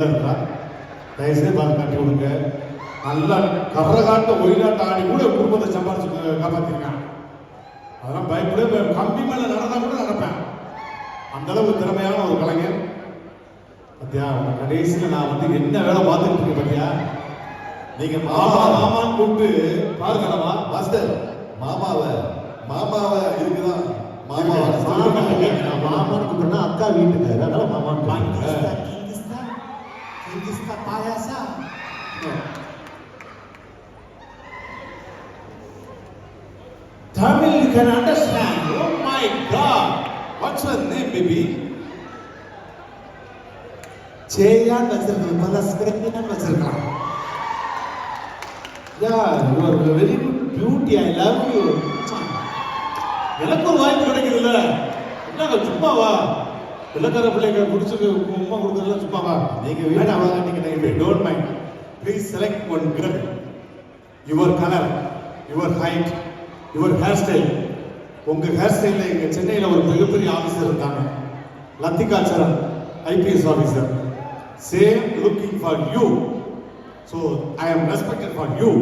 தயவுசெய்து பார்த்து காட்டி விடுங்க. நல்லா கரகாட்ட ஒயிலாட்ட ஆடி கூட குடும்பத்தை சம்பாதிச்சு காப்பாத்திருக்கான். அதெல்லாம் பயப்பட கம்பி மேல நடந்தா கூட நடப்பேன். அந்த அளவு திறமையான ஒரு கலைஞர். பத்தியா கடைசியில் நான் வந்து என்ன வேலை பார்த்துட்டு இருக்கேன் பத்தியா. நீங்க மாமா மாமான்னு கூப்பிட்டு பாருங்கம்மா மாஸ்டர் மாமாவை இருக்குதான் மாமான்னு கூப்பிட்டா அக்கா வீட்டுக்காரு, அதனால மாமான்னு பாயாசா. Tamil you can understand. Oh my God. What's her name, baby? சேயான் வச்சிருக்கேன், பல ஸ்கிரீன் வச்சிருக்கான். Yeah, you are very good beauty. I love you. எனக்கு ஒரு வாய்ப்பு கிடைக்குது இல்ல, என்னங்க சும்மாவா? இலக்கர பிள்ளைங்க குடிச்சு உமா கொடுக்கறதுல சும்மாவா? நீங்க வேணாம் நீங்க don't mind. Please select one girl. Your colour, your height, your hair style. உங்க ஹேர் ஸ்டைல்ல இங்க சென்னையில ஒரு மிகப்பெரிய ஆபீசர் இருக்காங்க, Lathika Saran, IPS officer. Same looking for you. So I am respected for you.